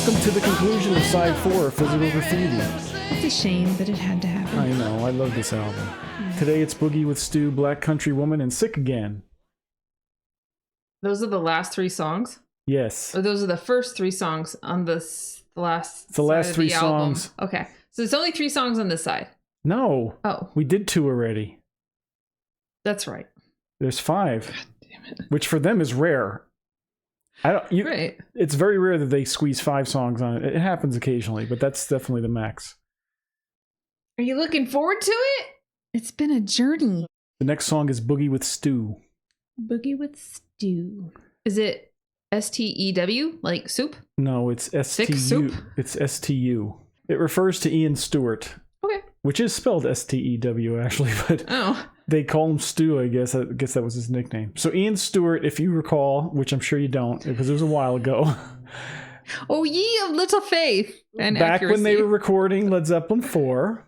Welcome to the conclusion of Side 4 of Physical Graffiti. It's a shame that it had to happen. I know, I love this album. Today it's Boogie with Stu, Black Country Woman, and Sick Again. Those are the last three songs? Yes. Or those are the first three songs on the last It's the last three album. songs. Okay. So it's only three songs on this side. No. Oh. We did 2 already. That's right. There's 5. God damn it. Which for them is rare. Right. It's very rare that they squeeze 5 songs on it. It happens occasionally, but that's definitely the max. Are you looking forward to it? It's been a journey. The next song is Boogie with Stu. Boogie with Stew. Is it STEW? Like soup? No, it's Thick STU. soup? It's STU. It refers to Ian Stewart. Okay. Which is spelled STEW actually, but Oh. they call him Stu, I guess. I guess that was his nickname. So Ian Stewart, if you recall, which I'm sure you don't, because it was a while ago. Oh, ye of little faith and Back accuracy. when they were recording Led Zeppelin 4,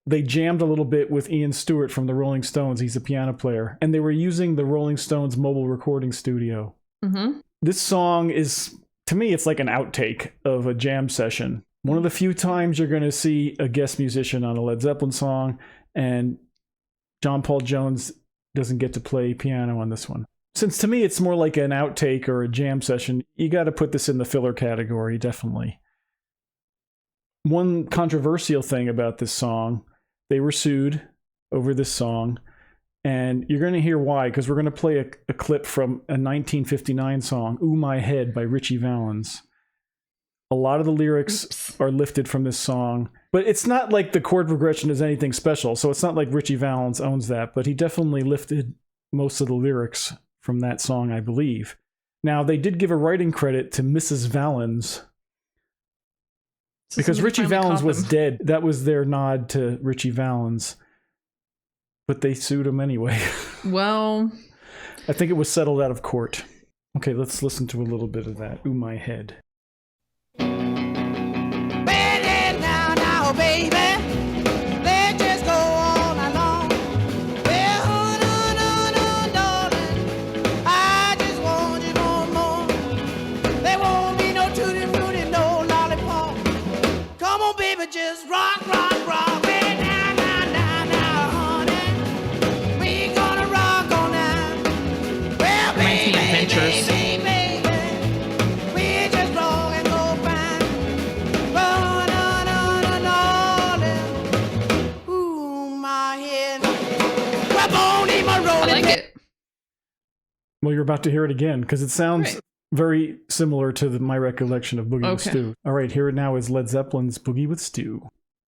they jammed a little bit with Ian Stewart from the Rolling Stones. He's a piano player. And they were using the Rolling Stones mobile recording studio. Mm-hmm. This song is, to me, it's like an outtake of a jam session. One of the few times you're going to see a guest musician on a Led Zeppelin song, and John Paul Jones doesn't get to play piano on this one. Since to me it's more like an outtake or a jam session, you got to put this in the filler category, definitely. One controversial thing about this song, they were sued over this song, and you're going to hear why, because we're going to play a clip from a 1959 song, Ooh My Head by Richie Valens. A lot of the lyrics are lifted from this song, but it's not like the chord progression is anything special, so it's not like Richie Valens owns that, but he definitely lifted most of the lyrics from that song, I believe. Now, they did give a writing credit to Mrs. Valens, because Richie Valens was dead. That was their nod to Richie Valens, but they sued him anyway. Well, I think it was settled out of court. Okay, let's listen to a little bit of that. Ooh, My Head. Now, baby, let's just go on along. Well, no, darling, I just want you more. There won't be no tutti frutti, no lollipop. Come on, baby, just rock. Well, now, honey, we gonna rock all night. Well, Reminds me of Adventures. we just rock and go fine. I like it. Well, you're about to hear it again, because it sounds very similar to my recollection of Boogie with Stu. All right, here it now is Led Zeppelin's Boogie with Stu.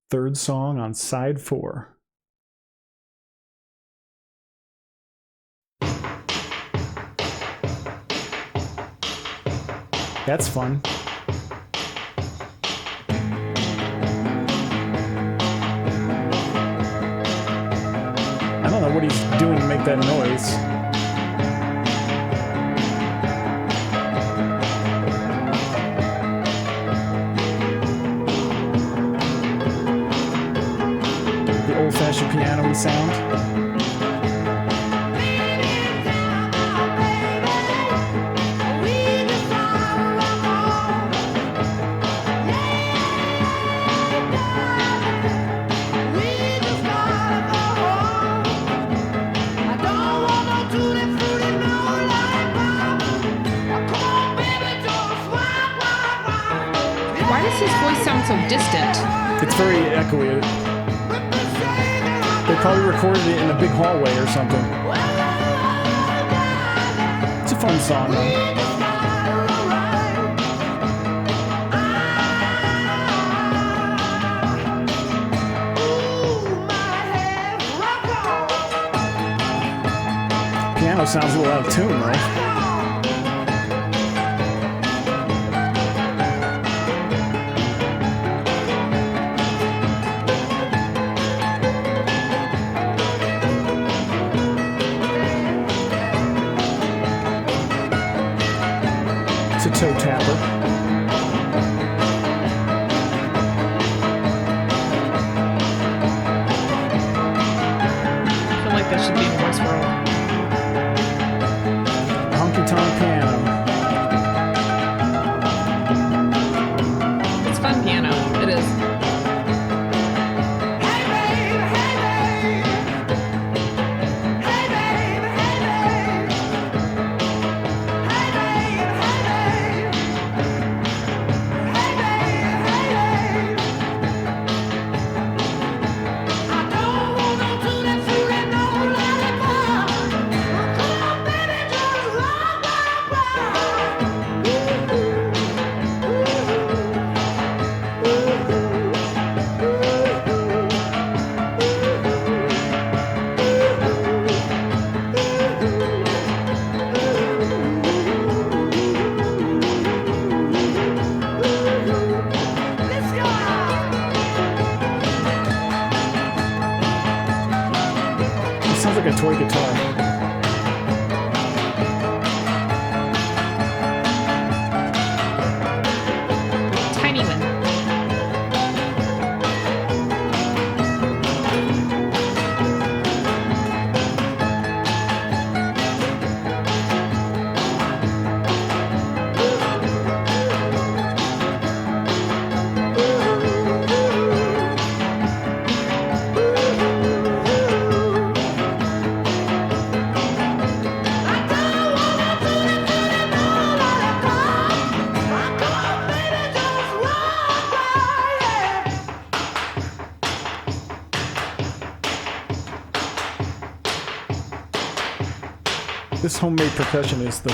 Third song on side 4. That's fun. I don't know what he's doing to make that noise. The old-fashioned piano-y sound. Why does his voice sound so distant? It's very echoey. They probably recorded it in a big hallway or something. It's a fun song, though. Piano sounds a little out of tune, though. It's a toe tapper. I feel like that should be in Westworld. toy guitar. Tiny one. This homemade percussion is the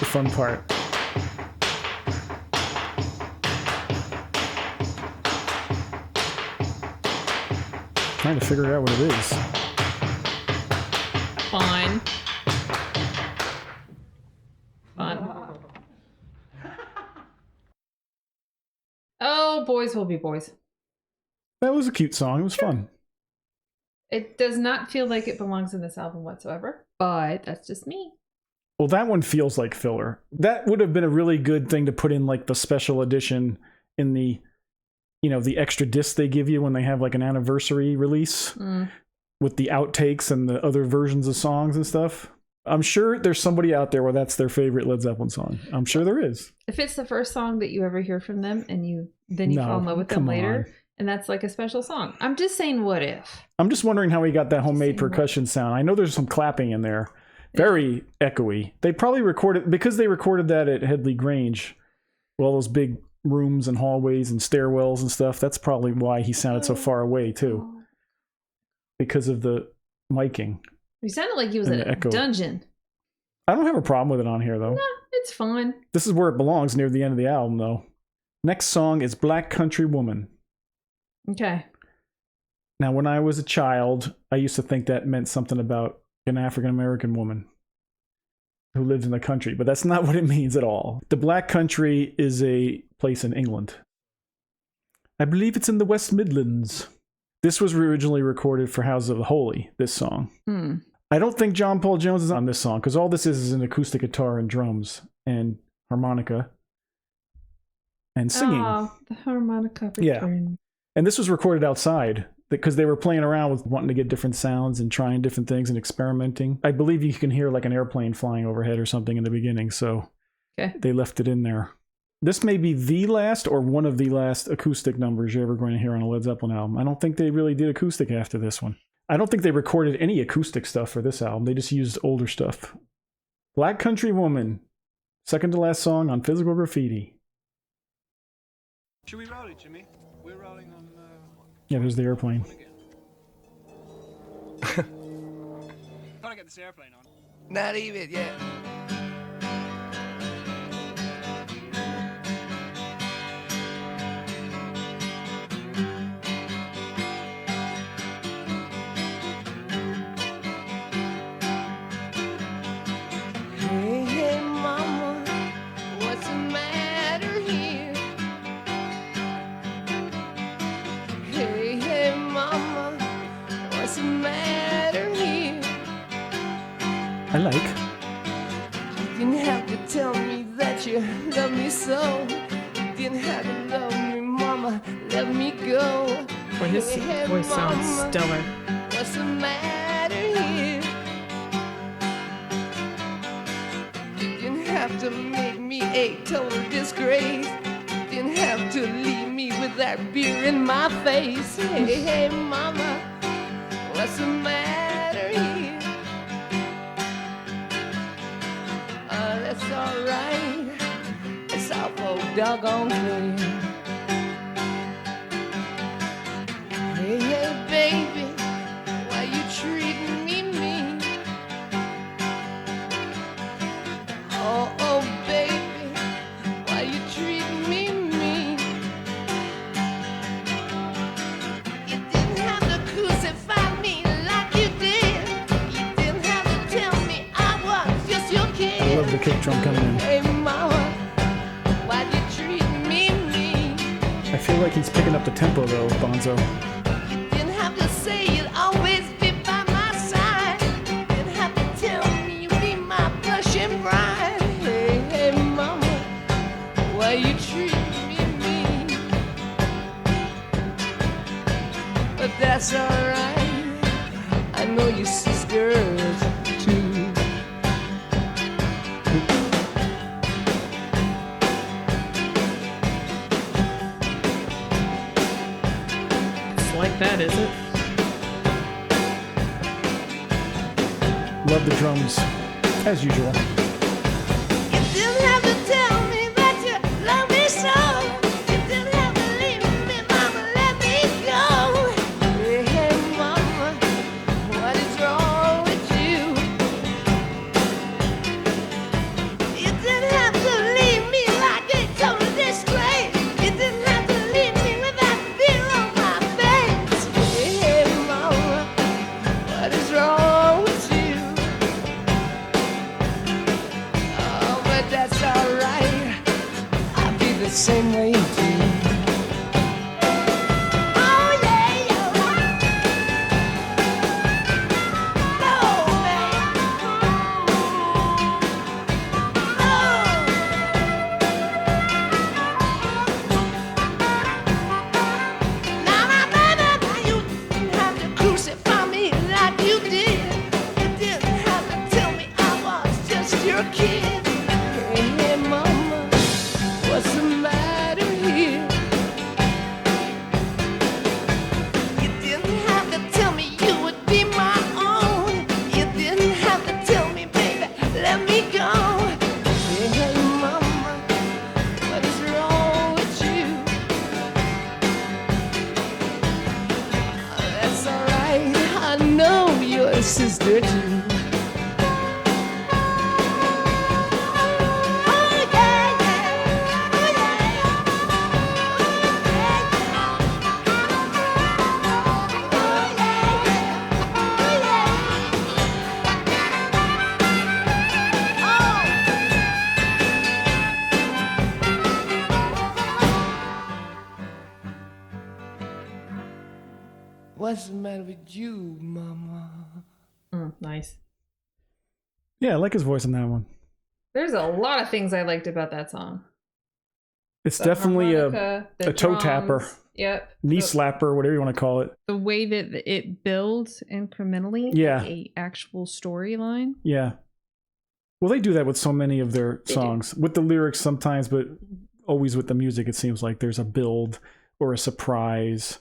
fun part. Trying to figure out what it is. Fun. Fun. Oh, boys will be boys. That was a cute song. It was fun. It does not feel like it belongs in this album whatsoever, but that's just me. Well, that one feels like filler. That would have been a really good thing to put in like the special edition in the, you know, the extra disc they give you when they have like an anniversary release with the outtakes and the other versions of songs and stuff. I'm sure there's somebody out there where that's their favorite Led Zeppelin song. I'm sure there is. If it's the first song that you ever hear from them and you fall in love with them later, and that's like a special song. I'm just saying, what if? I'm just wondering how he got that homemade percussion sound. I know there's some clapping in there. Very echoey. They probably recorded, because they recorded that at Headley Grange, all those big rooms and hallways and stairwells and stuff. That's probably why he sounded so far away, too. Because of the miking. He sounded like he was in a dungeon. I don't have a problem with it on here, though. No, it's fun. This is where it belongs, near the end of the album, though. Next song is Black Country Woman. Okay. Now, when I was a child, I used to think that meant something about an African-American woman who lived in the country, but that's not what it means at all. The Black Country is a place in England. I believe it's in the West Midlands. This was originally recorded for House of the Holy, this song. I don't think John Paul Jones is on this song, because all this is an acoustic guitar and drums and harmonica and singing. Oh, the harmonica return. Yeah. And this was recorded outside because they were playing around with wanting to get different sounds and trying different things and experimenting. I believe you can hear like an airplane flying overhead or something in the beginning, so they left it in there. This may be the last or one of the last acoustic numbers you're ever going to hear on a Led Zeppelin album. I don't think they really did acoustic after this one. I don't think they recorded any acoustic stuff for this album. They just used older stuff. Black Country Woman, second to last song on Physical Graffiti. Should we roll it, Jimmy? We're rolling on... Yeah, there's the airplane. Gotta get this airplane on. Not even, yeah. Hey, hey, mama, what's the matter here? Hey, hey, mama, what's the matter here? I like. You didn't have to tell me that you love me so. You didn't have to love me, mama, let me go. Boy, his voice sounds stellar. What's the matter here? You didn't have to make me a total disgrace. You didn't have to leave me with that beer in my face. Hey, hey, mama, what's the matter here? That's alright. It's awful doggone clear. Hey, hey, baby, why you treating me mean? Oh, oh, baby, why you treating me mean? You didn't have to crucify me like you did. You didn't have to tell me I was just your kid. I love the kick drum coming in. Hey, mama, why you treat me mean? I feel like he's picking up the tempo though, Bonzo. You didn't have to say you'd always be by way you treat me mean. But that's alright, I know your sisters too. It's like that, is it? Love the drums, as usual. You didn't have to tell me that you love me so. You didn't have to leave me, mama, let me go. Hey, mama, what is wrong with you? You didn't have to leave me like a total disgrace. You didn't have to leave me with that fear on my face. Hey, mama, what is wrong with you? Oh, but that's alright. I'll be the same way you do. Oh, yeah, yeah. No, babe. Now, you didn't have to crucify me like you did. You didn't have to tell me I was just your kid. Hey, mama, what's the matter here? You didn't have to tell me you would be my own. You didn't have to tell me, baby, let me go. Hey, mama, what is wrong with you? That's alright, I know you're a sister too. Oh, yeah, yeah. Oh, yeah. Oh, yeah, yeah. What's the matter with you, mama? Nice. Yeah, I like his voice in that one. There's a lot of things I liked about that song. It's The definitely harmonica, the a toe drums. tapper, Yep. knee The- slapper, whatever you want to call it. The way that it builds incrementally, Yeah. like a actual storyline. Yeah. Well, they do that with so many of their They do. songs, with the lyrics sometimes, but always with the music. It seems like there's a build or a surprise.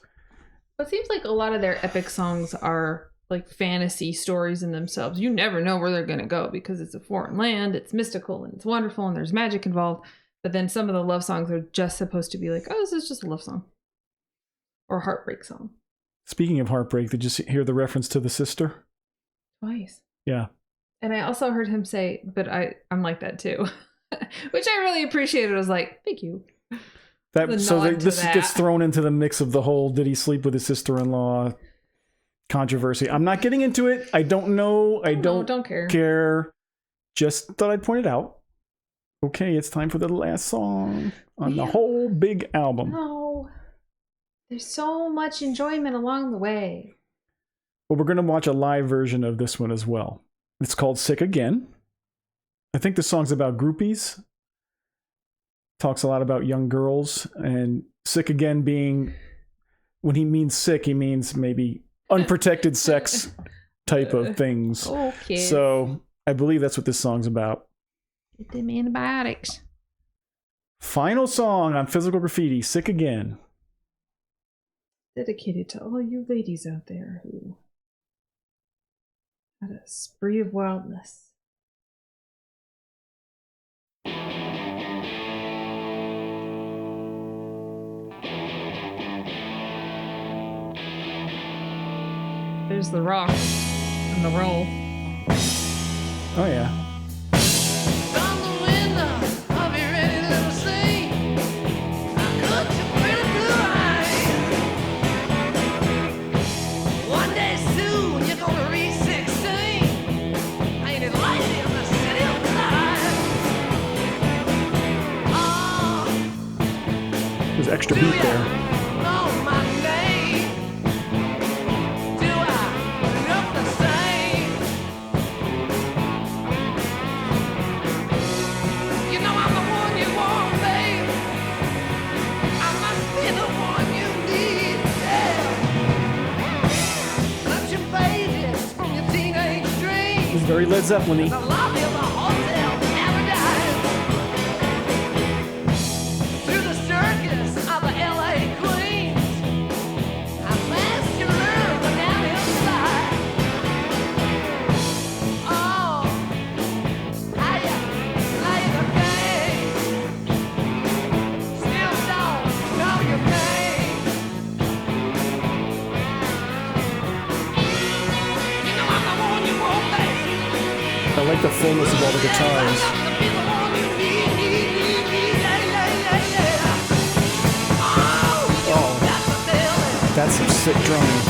It seems like a lot of their epic songs are like fantasy stories in themselves. You never know where they're going to go because it's a foreign land, it's mystical and it's wonderful and there's magic involved. But then some of the love songs are just supposed to be like, oh, this is just a love song or a heartbreak song. Speaking of heartbreak, did you hear the reference to the sister? Twice. Yeah. And I also heard him say, but I'm like that too, which I really appreciated. I was like, thank you. The nod to This that. gets thrown into the mix of the whole did he sleep with his sister-in-law controversy. I'm not getting into it. I don't know. I don't care. Just thought I'd point it out. Okay, it's time for the last song on the Yeah. whole big album. No, there's so much enjoyment along the way. Well, we're going to watch a live version of this one as well. It's called Sick Again. I think the song's about groupies. Talks a lot about young girls, and sick again being, when he means sick, he means maybe unprotected sex type of things. Okay. So I believe that's what this song's about. Get them antibiotics. Final song on Physical Graffiti, Sick Again. Dedicated to all you ladies out there who had a spree of wildness. There's the rock and the roll. Oh yeah. From the window of your ready little sea, I looked your pretty blue eyes. One day soon you're gonna reach 16. Ain't it light in the city of life? Oh, There's extra do beat ya there. know my name? Do I look the same? You know I'm the one you want, babe. Very Led Zeppelin-y. The lobby of a hotel paradise. Through the circus of the LA Queens. I'm muscular, but down inside. Oh, how you lay the pain. Still don't know your pain. You know I'm the one you won't make. I like the fullness of all the guitars. Oh, that's some sick drumming.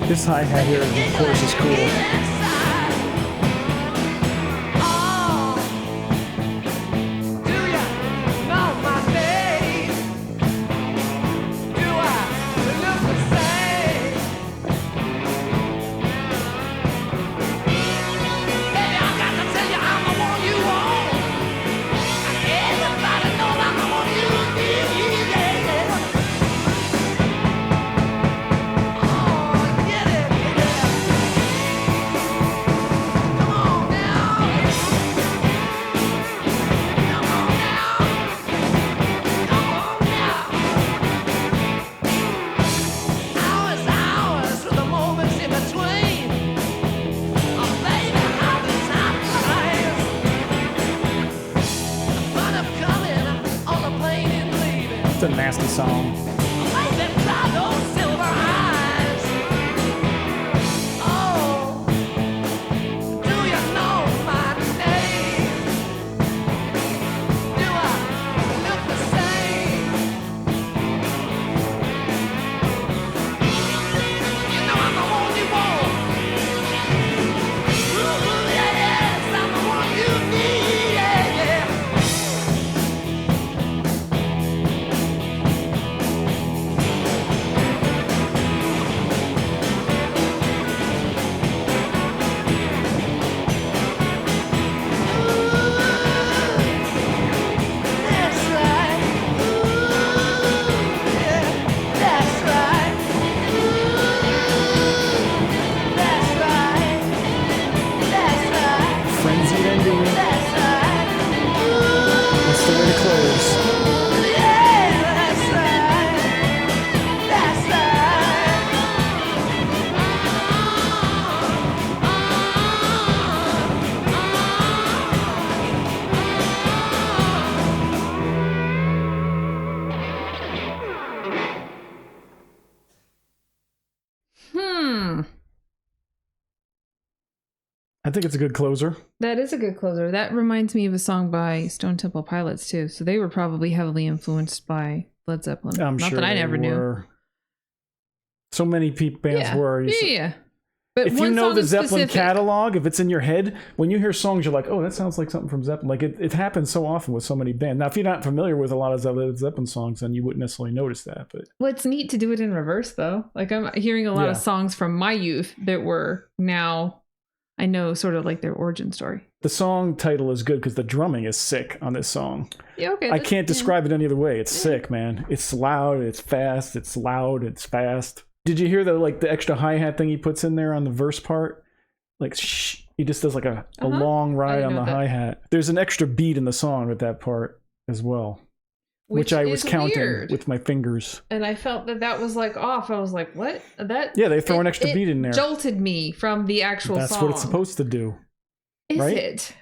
This hi-hat here, of course, is cool. It's a nasty song. I think it's a good closer. That is a good closer. That reminds me of a song by Stone Temple Pilots too. So they were probably heavily influenced by Led Zeppelin. I'm Not sure that I never knew. So many bands were. Yeah. But if you know the Zeppelin catalog, if it's in your head, when you hear songs, you're like, oh, that sounds like something from Zeppelin. Like it happens so often with so many bands. Now, if you're not familiar with a lot of Led Zeppelin songs, then you wouldn't necessarily notice that. But well, it's neat to do it in reverse, though. Like I'm hearing a lot of songs from my youth that were now, I know sort of like their origin story. The song title is good because the drumming is sick on this song. Yeah, okay. I can't describe it any other way. It's sick, man. It's loud, it's fast, it's loud, it's fast. Did you hear the extra hi-hat thing he puts in there on the verse part? Like, shh, he just does like a long ride on the hi-hat. There's an extra beat in the song with that part as well, which I was counting with my fingers. And I felt that was like off. I was like, what? Yeah, they throw an extra beat in there. Jolted me from the actual song. That's what it's supposed to do. Is right? it?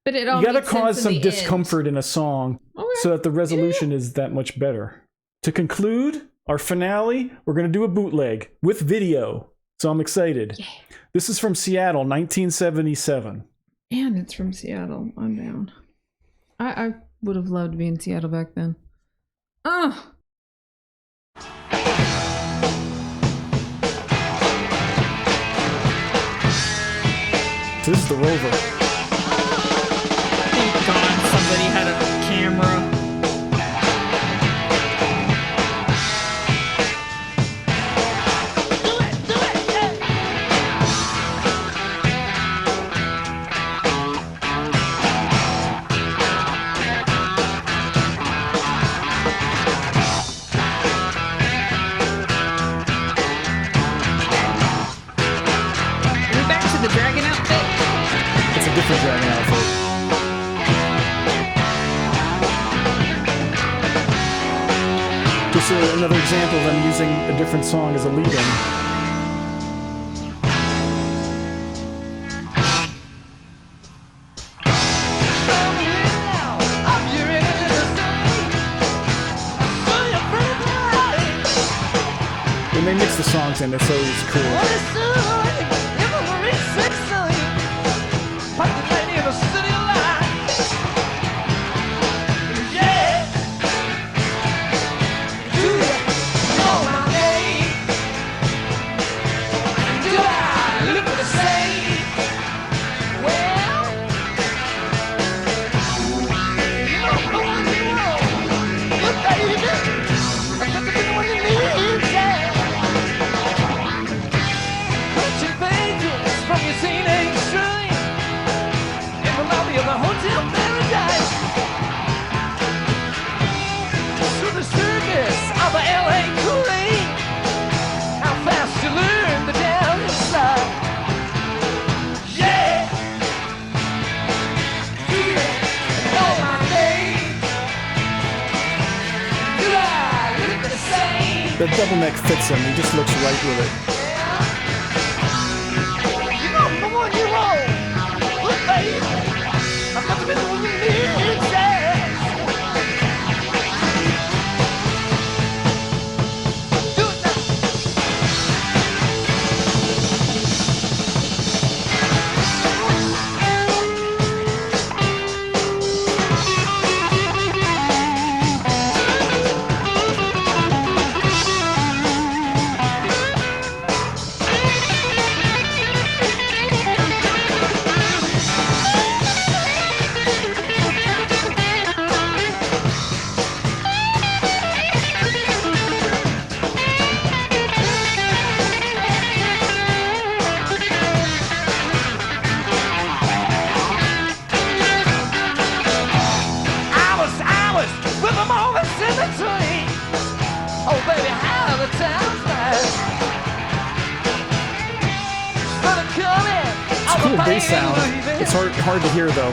But it all you got to cause some discomfort in a song okay. so that the resolution is that much better. To conclude, our finale, we're going to do a bootleg with video. So I'm excited. Yeah. This is from Seattle, 1977. And it's from Seattle. I'm down. I would have loved to be in Seattle back then. Oh. This is the Rover. Thank God somebody had a camera. Different dragon outfit. Just another example of them using a different song as a lead-in. When they mix the songs in, it's always cool. The double neck fits him. He just looks right with it. You know the one you want. Look, baby. I've got to be the one you need. Do it now. Cool bass sound. It's hard to hear though.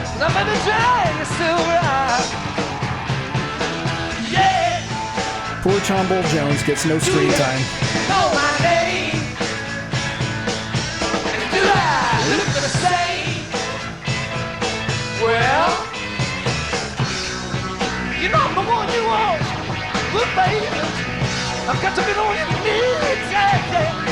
Poor Chomble Jones gets no screen time. Well, you know I'm the one you want. Look, baby, I've got to be the one you need. Exactly.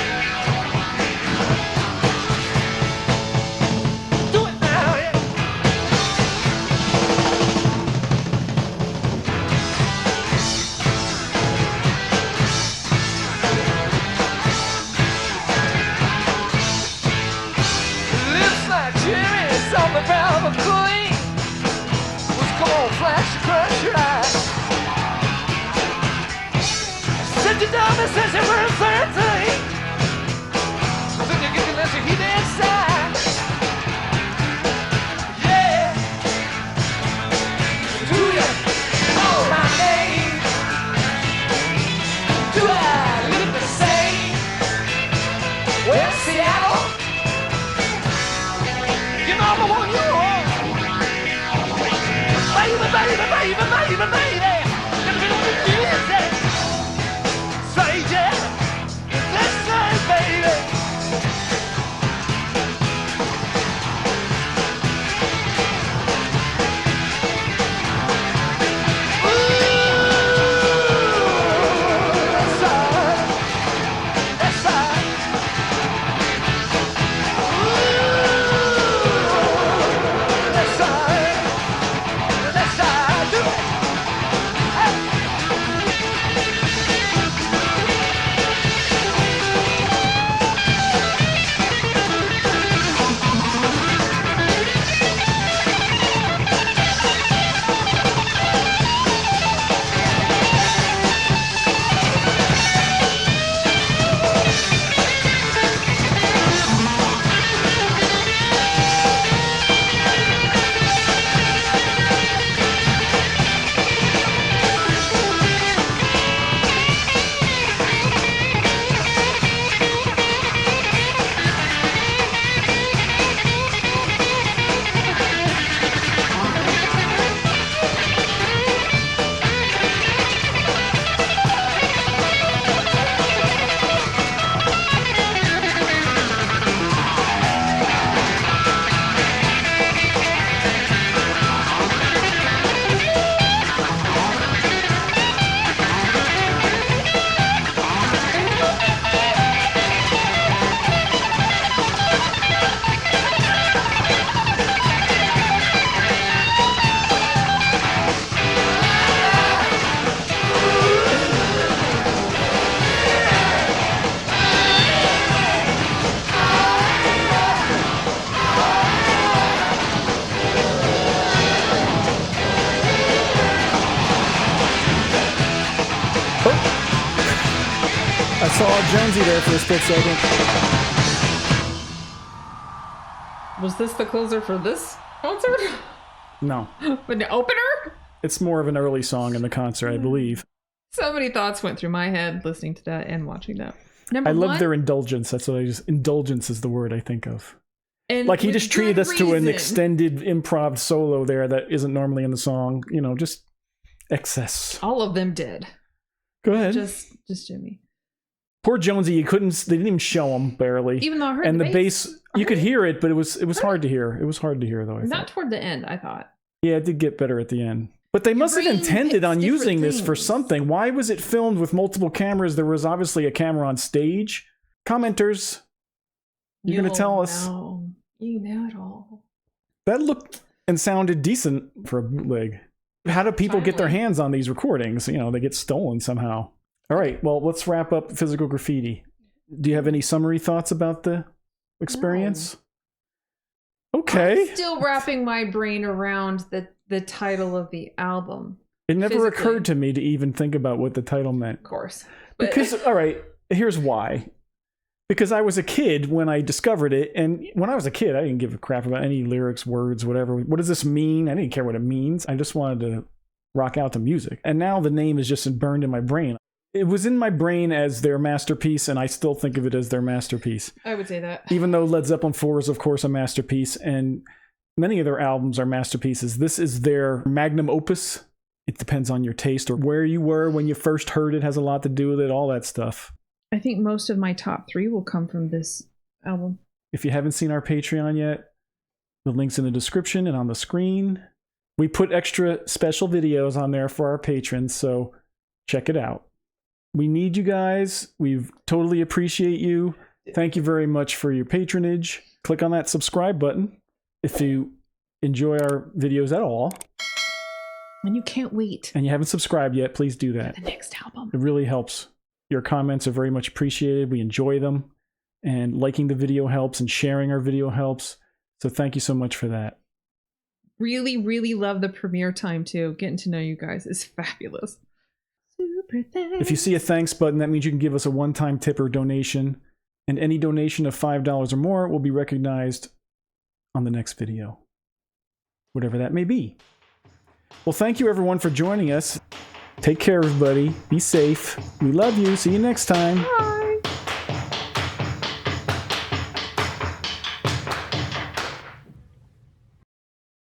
Says you were 13. I saw Jonesy there for a split second. Was this the closer for this concert? No. But the opener? It's more of an early song in the concert, I believe. So many thoughts went through my head listening to that and watching that. Number I love one, their indulgence. That's what indulgence is the word I think of. and Like he with just treated good us to an reason. extended improv solo there that isn't normally in the song. You know, just excess. All of them did. Go ahead. Just Jimmy. Poor Jonesy, they didn't even show him barely. Even though I heard and the bass, bass, you could hear it, but it was hard to hear. It was hard to hear though, I not thought. toward the end, I thought. Yeah, it did get better at the end. But they must have brain intended on picks using different this for things. something. Why was it filmed with multiple cameras? There was obviously a camera on stage. Commenters, you're going to tell us. Know. You know it all. That looked and sounded decent for a bootleg. How do people get their Finally. hands on these recordings? You know, they get stolen somehow. All right, well, let's wrap up Physical Graffiti. Do you have any summary thoughts about the experience? Okay. I'm still wrapping my brain around the title of the album. It never physically. occurred to me to even think about what the title meant. Of course. But Because, all right, here's why. Because I was a kid when I discovered it, and when I was a kid, I didn't give a crap about any lyrics, words, whatever. What does this mean? I didn't care what it means. I just wanted to rock out to music. And now the name is just burned in my brain. It was in my brain as their masterpiece, and I still think of it as their masterpiece. I would say that. Even though Led Zeppelin 4 is, of course, a masterpiece, and many of their albums are masterpieces, this is their magnum opus. It depends on your taste or where you were when you first heard it, has a lot to do with it, all that stuff. I think most of my top 3 will come from this album. If you haven't seen our Patreon yet, the link's in the description and on the screen. We put extra special videos on there for our patrons, so check it out. We need you guys. We totally appreciate you. Thank you very much for your patronage. Click on that subscribe button if you enjoy our videos at all. And you can't wait And you haven't subscribed yet, please do that. for the next album. It really helps. Your comments are very much appreciated. We enjoy them. And liking the video helps, and sharing our video helps. So thank you so much for that. Really, really love the premiere time too. Getting to know you guys is fabulous. Super thanks. If you see a thanks button, that means you can give us a one-time tip or donation. And any donation of $5 or more will be recognized on the next video. Whatever that may be. Well, thank you everyone for joining us. Take care, everybody. Be safe. We love you. See you next time. Bye.